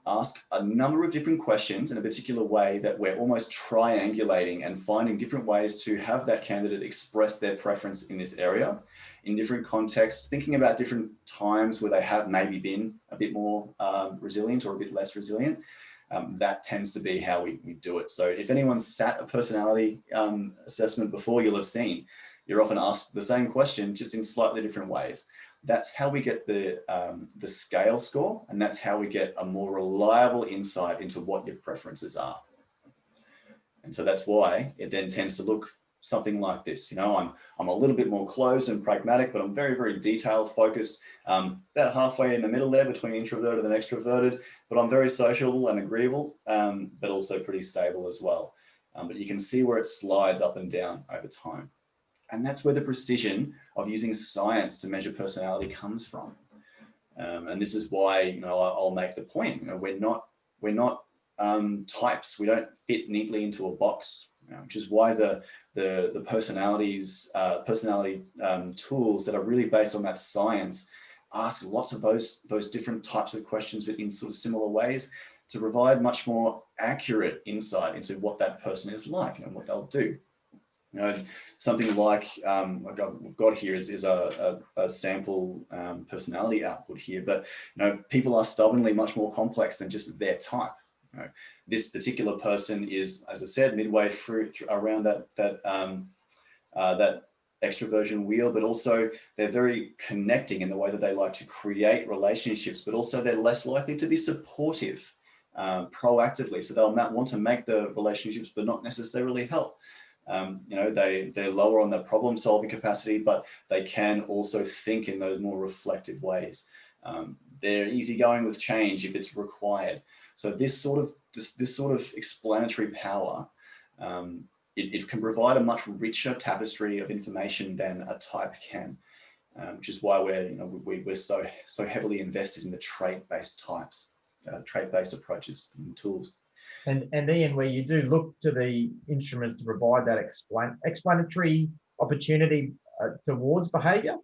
ask a number of different questions in a particular way that we're almost triangulating and finding different ways to have that candidate express their preference in this area, in different contexts, thinking about different times where they have maybe been a bit more resilient or a bit less resilient, that tends to be how we do it. So if anyone's sat a personality assessment before, you'll have seen, you're often asked the same question, just in slightly different ways. That's how we get the scale score, and that's how we get a more reliable insight into what your preferences are. And so that's why it then tends to look something like this. I'm a little bit more closed and pragmatic, but I'm very, very detail focused, about halfway in the middle there between introverted and extroverted, but I'm very sociable and agreeable, but also pretty stable as well. But you can see where it slides up and down over time. And that's where the precision of using science to measure personality comes from. And this is why, I'll make the point, we're not types. We don't fit neatly into a box, which is why the personality tools that are really based on that science ask lots of those different types of questions, but in sort of similar ways, to provide much more accurate insight into what that person is like and what they'll do. You know, something like we've got here is a sample personality output here, but you know, people are stubbornly much more complex than just their type. You know, this particular person is, as I said, midway through around that extroversion wheel, but also they're very connecting in the way that they like to create relationships, but also they're less likely to be supportive proactively. So they'll want to make the relationships, but not necessarily help. You know, they're lower on their problem solving capacity, but they can also think in those more reflective ways. They're easygoing with change if it's required. So this sort of explanatory power, it can provide a much richer tapestry of information than a type can, which is why we're so heavily invested in the trait-based types, trait-based approaches and tools. And Ian, where you do look to the instruments to provide that explanatory opportunity towards behaviour,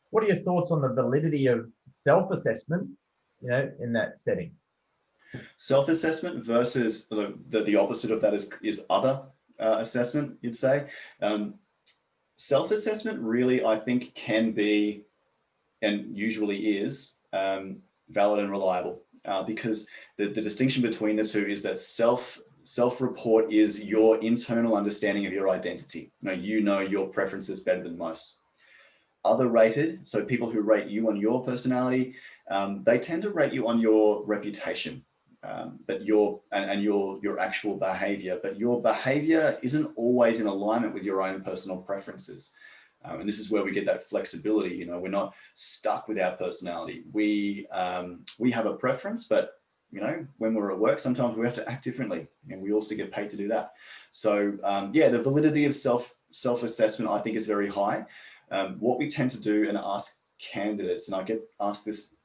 what are your thoughts on the validity of self-assessment, you know, in that setting? Self-assessment versus the opposite of that is other assessment, you'd say. Self-assessment really, I think, can be, and usually is, valid and reliable, because the distinction between the two is that self-report is your internal understanding of your identity. You know your preferences better than most. Other rated, so people who rate you on your personality, they tend to rate you on your reputation, but your actual behavior. But your behavior isn't always in alignment with your own personal preferences. And this is where we get that flexibility. You know, we're not stuck with our personality. We have a preference, but you know, when we're at work, sometimes we have to act differently, and we also get paid to do that. So yeah, the validity of self-assessment, I think, is very high. What we tend to do and ask candidates, and I get asked this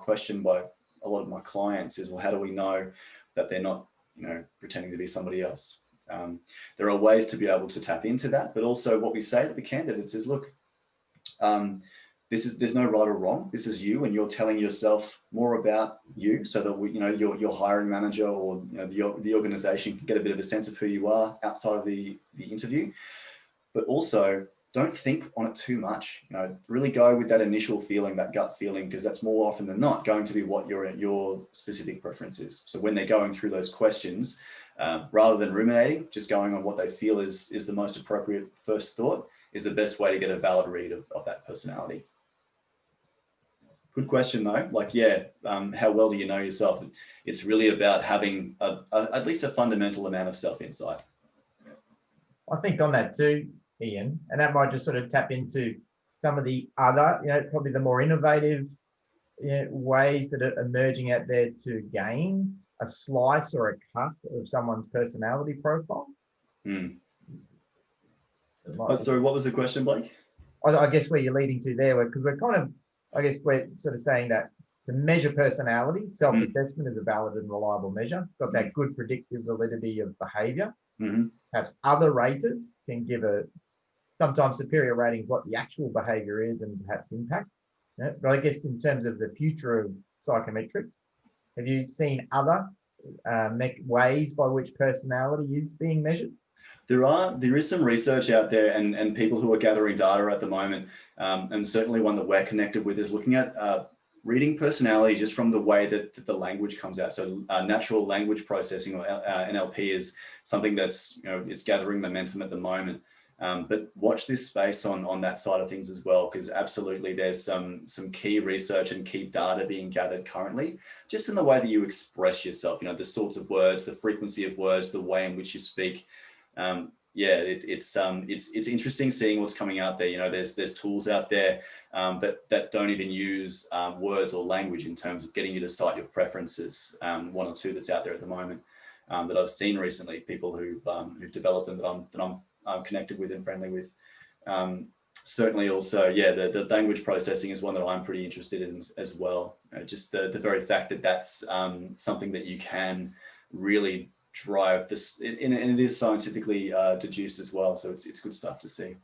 question by a lot of my clients, is, well, how do we know that they're not, you know, pretending to be somebody else? There are ways to be able to tap into that, but also what we say to the candidates is, look, there's no right or wrong. This is you, and you're telling yourself more about you, so that you know, your hiring manager or, you know, the organization can get a bit of a sense of who you are outside of the interview. But also, don't think on it too much. You know, really go with that initial feeling, that gut feeling, because that's more often than not going to be what your specific preference is. So when they're going through those questions, rather than ruminating, just going on what they feel is the most appropriate first thought, is the best way to get a valid read of that personality. Good question though. Like, yeah, how well do you know yourself? It's really about having at least a fundamental amount of self-insight. I think on that too, Ian, and that might just sort of tap into some of the other, you know, probably the more innovative, you know, ways that are emerging out there to gain a slice or a cut of someone's personality profile. Sorry, what was the question, Blake? I guess where you're leading to there, because we're kind of, I guess we're sort of saying that to measure personality, self-assessment is a valid and reliable measure. Got that good predictive validity of behavior. Perhaps other raters can give a sometimes superior rating of what the actual behavior is and perhaps impact. You know, but I guess in terms of the future of psychometrics, have you seen other ways by which personality is being measured? There is some research out there, and people who are gathering data at the moment, and certainly one that we're connected with, is looking at reading personality just from the way that the language comes out. So natural language processing, or NLP, is something that's, you know, it's gathering momentum at the moment. But watch this space on that side of things as well, because absolutely there's some key research and key data being gathered currently, just in the way that you express yourself, you know, the sorts of words, the frequency of words, the way in which you speak. Yeah, it's interesting seeing what's coming out there. You know, there's tools out there that don't even use words or language in terms of getting you to cite your preferences. One or two that's out there at the moment that I've seen recently, people who've developed them that I'm connected with and friendly with. Certainly also, yeah, the language processing is one that I'm pretty interested in as well. You know, just the very fact that that's something that you can really drive this, and it is scientifically deduced as well. So it's good stuff to see.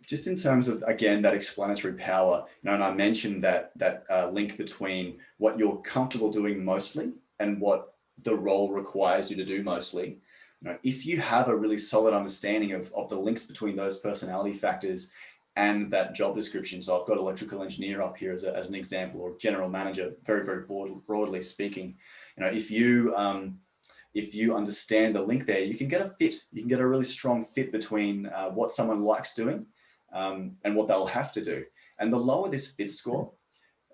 Just in terms of, again, that explanatory power, and I mentioned that link between what you're comfortable doing mostly and what the role requires you to do mostly. If you have a really solid understanding of the links between those personality factors and that job description. So I've got electrical engineer up here as an example, or general manager, very, very broadly speaking. If you understand the link there, you can get a fit. You can get a really strong fit between what someone likes doing and what they'll have to do. And the lower this fit score,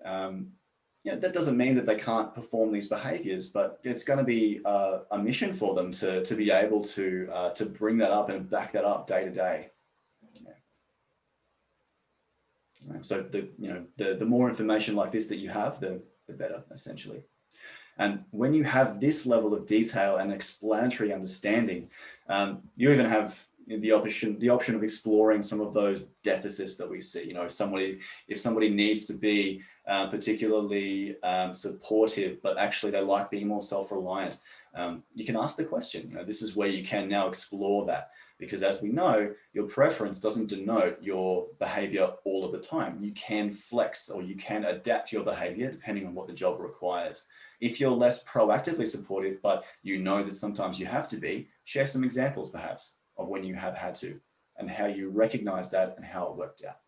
that doesn't mean that they can't perform these behaviors, but it's going to be a mission for them to be able to bring that up and back that up day to day. So the more information like this that you have, the better, essentially. And when you have this level of detail and explanatory understanding, you even have the option of exploring some of those deficits that we see. If somebody needs to be particularly supportive, but actually they like being more self-reliant, you can ask the question. This is where you can now explore that, because as we know, your preference doesn't denote your behavior all of the time. You can flex, or you can adapt your behavior depending on what the job requires. If you're less proactively supportive, but you know that sometimes you have to be, share some examples perhaps of when you have had to, and how you recognize that and how it worked out,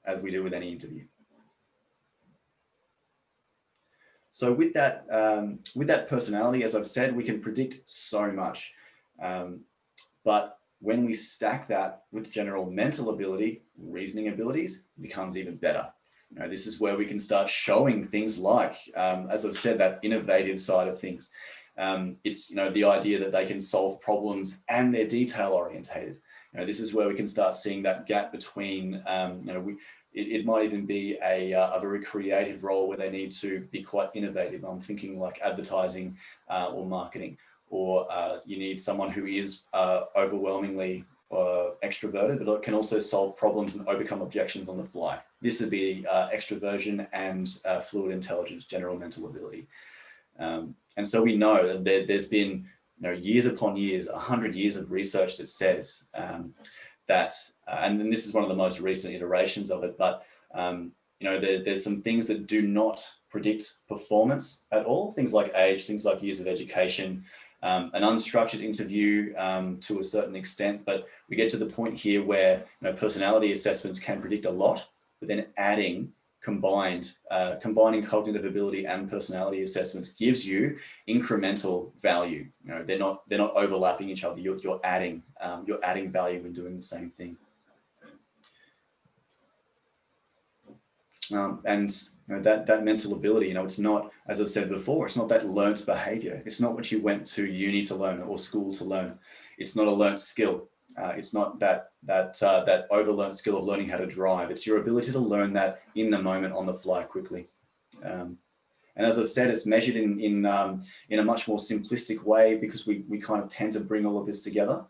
as we do with any interview. So with that personality, as I've said, we can predict so much. But when we stack that with general mental ability, reasoning abilities, it becomes even better. This is where we can start showing things like, as I've said, that innovative side of things. It's the idea that they can solve problems and they're detail orientated. This is where we can start seeing that gap between, it might even be a very creative role where they need to be quite innovative. I'm thinking like advertising or marketing, or you need someone who is overwhelmingly extroverted, but can also solve problems and overcome objections on the fly. This would be extroversion and fluid intelligence, general mental ability. And so we know that there's been years upon years, 100 years of research that says that, and then this is one of the most recent iterations of it, but there's some things that do not predict performance at all. Things like age, things like years of education, an unstructured interview to a certain extent, but we get to the point here where personality assessments can predict a lot, but then combining cognitive ability and personality assessments gives you incremental value. They're not overlapping each other. You're adding value when doing the same thing. And that mental ability, it's not, as I've said before, it's not that learnt behavior. It's not what you went to uni to learn or school to learn. It's not a learnt skill. It's not that overlearned skill of learning how to drive. It's your ability to learn that in the moment, on the fly, quickly. And as I've said, it's measured in a much more simplistic way, because we kind of tend to bring all of this together.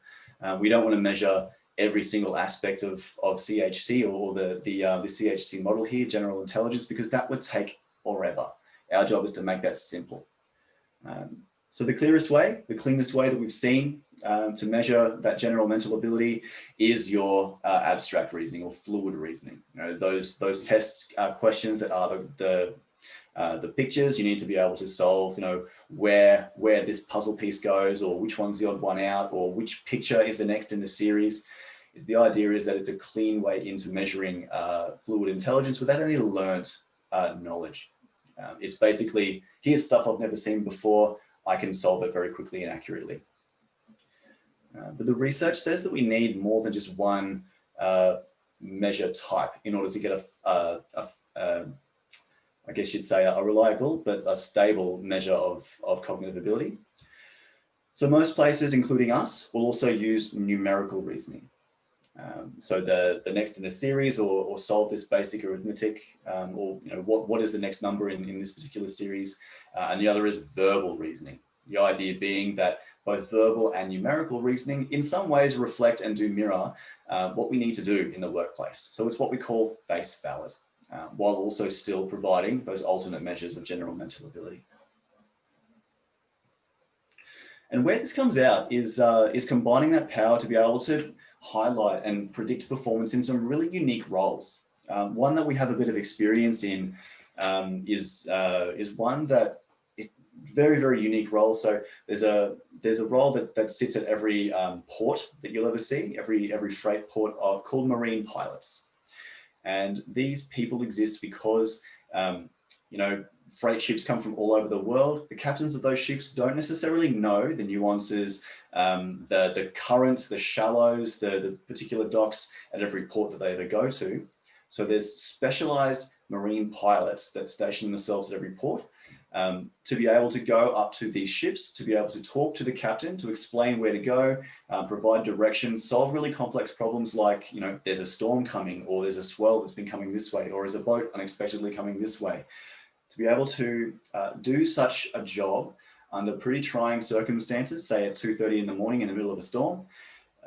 We don't want to measure every single aspect of CHC or the CHC model here, general intelligence, because that would take forever. Our job is to make that simple. So the cleanest way that we've seen to measure that general mental ability is your abstract reasoning or fluid reasoning. Those test questions that are the pictures you need to be able to solve, where this puzzle piece goes, or which one's the odd one out, or which picture is the next in the series. The idea is that it's a clean way into measuring fluid intelligence without any learnt knowledge. It's basically, here's stuff I've never seen before. I can solve it very quickly and accurately. But the research says that we need more than just one measure type in order to get I guess you'd say a reliable but a stable measure of cognitive ability. So most places, including us, will also use numerical reasoning. So the next in the series, or solve this basic arithmetic, or what is the next number in this particular series, and the other is verbal reasoning. The idea being that both verbal and numerical reasoning in some ways reflect and do mirror what we need to do in the workplace. So it's what we call face valid, while also still providing those alternate measures of general mental ability. And where this comes out is combining that power to be able to highlight and predict performance in some really unique roles. One that we have a bit of experience in is one that very, very unique role. So there's a role that sits at every port that you'll ever see, every freight port, are called marine pilots. And these people exist because, you know, freight ships come from all over the world. The captains of those ships don't necessarily know the nuances, the currents, the shallows, the particular docks at every port that they ever go to. So there's specialized marine pilots that station themselves at every port to be able to go up to these ships, to be able to talk to the captain, to explain where to go, provide directions, solve really complex problems like, you know, there's a storm coming, or there's a swell that's been coming this way, or is a boat unexpectedly coming this way. To be able to do such a job under pretty trying circumstances, say at 2:30 in the morning in the middle of a storm,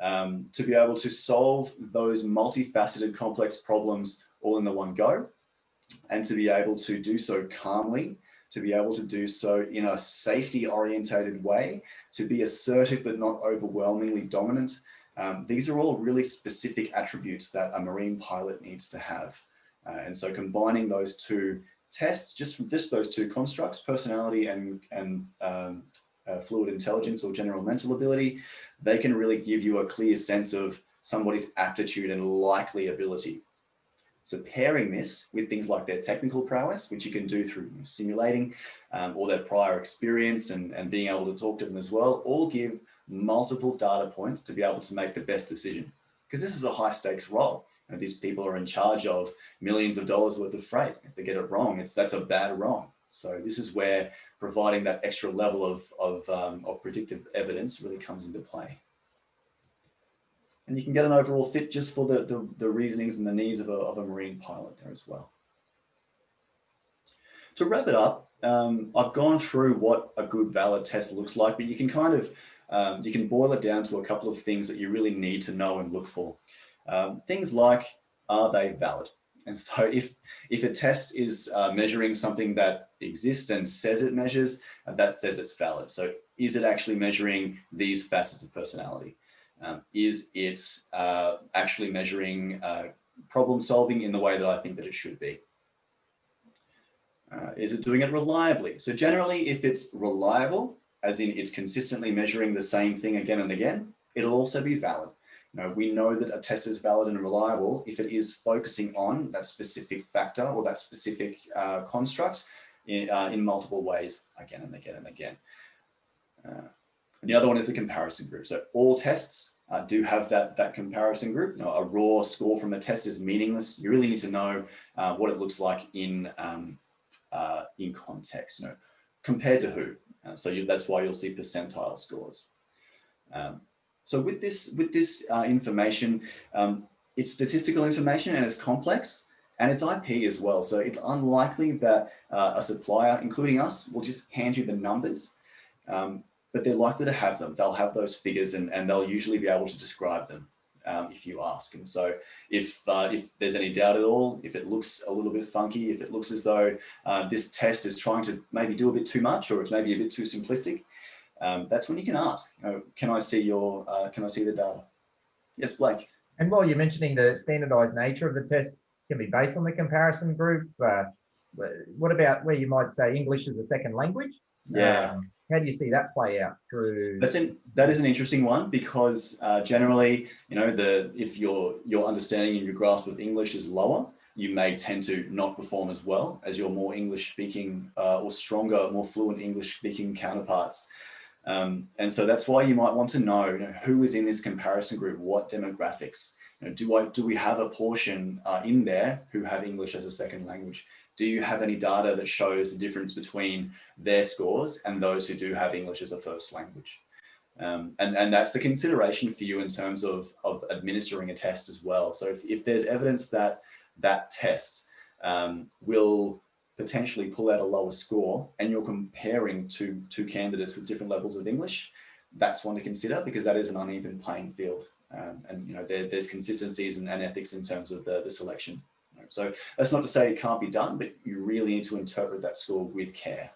to be able to solve those multifaceted complex problems all in the one go, and to be able to do so calmly, to be able to do so in a safety orientated way, to be assertive but not overwhelmingly dominant. These are all really specific attributes that a marine pilot needs to have. And so combining those two tests, just those two constructs, personality and fluid intelligence or general mental ability, they can really give you a clear sense of somebody's aptitude and likely ability. So pairing this with things like their technical prowess, which you can do through simulating, or their prior experience and being able to talk to them as well, all give multiple data points to be able to make the best decision. Because this is a high stakes role. And these people are in charge of millions of dollars worth of freight. If they get it wrong, that's a bad wrong. So this is where providing that extra level of predictive evidence really comes into play. And you can get an overall fit just for the reasonings and the needs of a marine pilot there as well. To wrap it up, I've gone through what a good valid test looks like, but you can kind of, you can boil it down to a couple of things that you really need to know and look for. Things like, are they valid? And so if a test is measuring something that exists and says it measures, that says it's valid. So is it actually measuring these facets of personality? Is it actually measuring problem solving in the way that I think that it should be? Is it doing it reliably? So generally, if it's reliable, as in it's consistently measuring the same thing again and again, it'll also be valid. We know that a test is valid and reliable if it is focusing on that specific factor or that specific construct in multiple ways again and again and again. The other one is the comparison group. So all tests do have that comparison group. A raw score from a test is meaningless. You really need to know what it looks like in context. Compared to who? That's why you'll see percentile scores. So with this information, it's statistical information and it's complex and it's IP as well. So it's unlikely that a supplier, including us, will just hand you the numbers, but they're likely to have them. They'll have those figures and they'll usually be able to describe them if you ask. And so if there's any doubt at all, if it looks a little bit funky, if it looks as though this test is trying to maybe do a bit too much or it's maybe a bit too simplistic, that's when you can ask, can I see the data? Yes, Blake. And while you're mentioning the standardized nature of the tests can be based on the comparison group, what about where you might say English is a second language? Yeah. How do you see that play out through? That is an interesting one because generally, if your understanding and your grasp of English is lower, you may tend to not perform as well as your more English speaking or stronger, more fluent English speaking counterparts. And so that's why you might want to know, who is in this comparison group, what demographics, do we have a portion in there who have English as a second language? Do you have any data that shows the difference between their scores and those who do have English as a first language? And that's a consideration for you in terms of administering a test as well. So if there's evidence that test will potentially pull out a lower score and you're comparing two candidates with different levels of English, that's one to consider because that is an uneven playing field. And there's consistencies and ethics in terms of the selection. So that's not to say it can't be done, but you really need to interpret that score with care.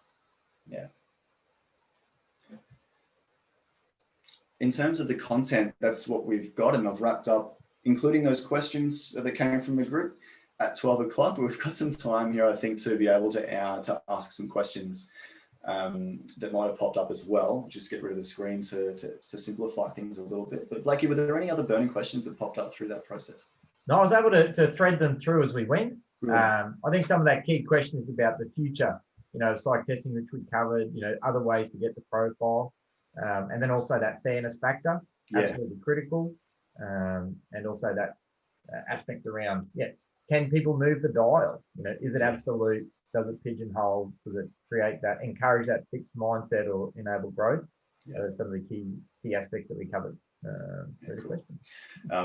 Yeah. in terms of the content, that's what we've got, and I've wrapped up, including those questions that came from the group at 12 o'clock. But we've got some time here, I think, to be able to ask some questions that might have popped up as well. Just get rid of the screen to simplify things a little bit. But Blakey, were there any other burning questions that popped up through that process? No, I was able to thread them through as we went. Brilliant. I think some of that key question is about the future, psych testing, which we covered, other ways to get the profile. And then also that fairness factor, absolutely critical. And also that aspect around, can people move the dial? Is it absolute? Does it pigeonhole? Does it create that, encourage that fixed mindset or enable growth? Some of the key aspects that we covered. The question.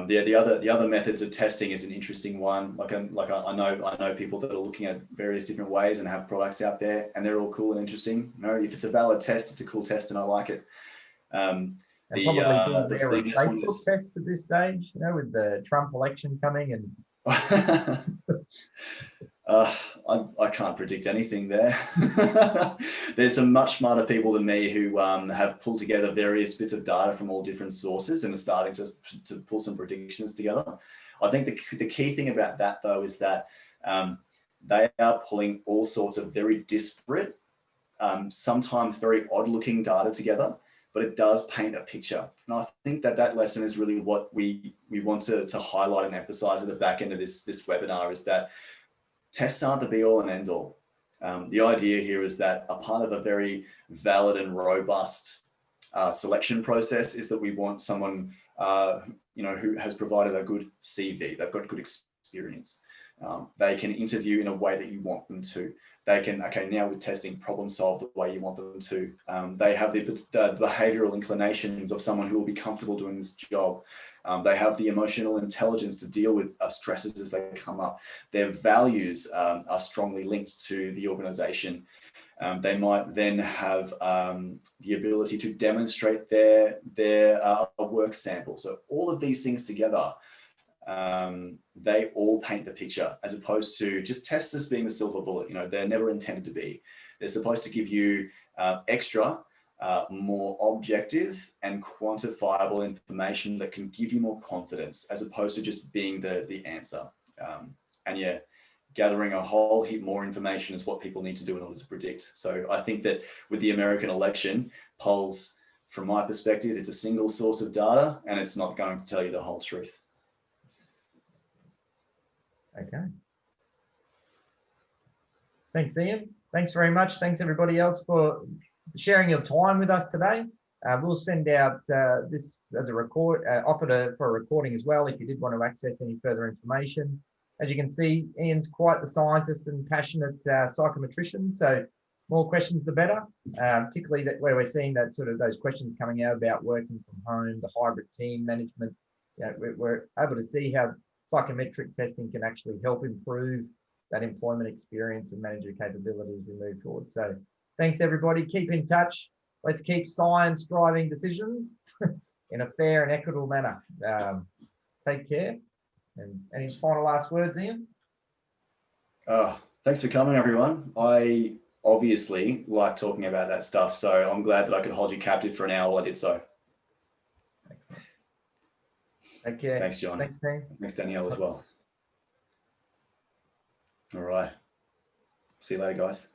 The other methods of testing is an interesting one. Like I know people that are looking at various different ways and have products out there, and they're all cool and interesting. If it's a valid test, it's a cool test, and I like it. And probably the Facebook test at this stage, with the Trump election coming and. I can't predict anything there. There's some much smarter people than me who have pulled together various bits of data from all different sources and are starting to pull some predictions together. I think the key thing about that, though, is that they are pulling all sorts of very disparate, sometimes very odd-looking data together, but it does paint a picture. And I think that lesson is really what we want to highlight and emphasize at the back end of this webinar, is that tests aren't the be all and end all. The idea here is that a part of a very valid and robust selection process is that we want someone who has provided a good CV. They've got good experience. They can interview in a way that you want them to. They can, now with testing, problem solve the way you want them to. They have the behavioral inclinations of someone who will be comfortable doing this job. They have the emotional intelligence to deal with stresses as they come up. Their values are strongly linked to the organization. They might then have the ability to demonstrate their work sample. So all of these things together, they all paint the picture, as opposed to just tests as being the silver bullet. They're never intended to be. They're supposed to give you extra, more objective and quantifiable information that can give you more confidence, as opposed to just being the answer. Gathering a whole heap more information is what people need to do in order to predict. So I think that with the American election, polls, from my perspective, it's a single source of data, and it's not going to tell you the whole truth. Okay. Thanks, Ian. Thanks very much. Thanks everybody else for sharing your time with us today. We'll send out this as a offer for a recording as well if you did want to access any further information. As you can see, Ian's quite the scientist and passionate psychometrician, so more questions the better, particularly that where we're seeing that sort of those questions coming out about working from home, the hybrid team management. We're able to see how psychometric testing can actually help improve that employment experience and manager capability as we move forward. So thanks everybody, keep in touch. Let's keep science driving decisions in a fair and equitable manner. Take care. And any final last words, Ian? Thanks for coming, everyone. I obviously like talking about that stuff, so I'm glad that I could hold you captive for an hour while I did so. Excellent. Take care. Thanks, John. Thanks, Tim. Thanks, Danielle, as well. All right. See you later, guys.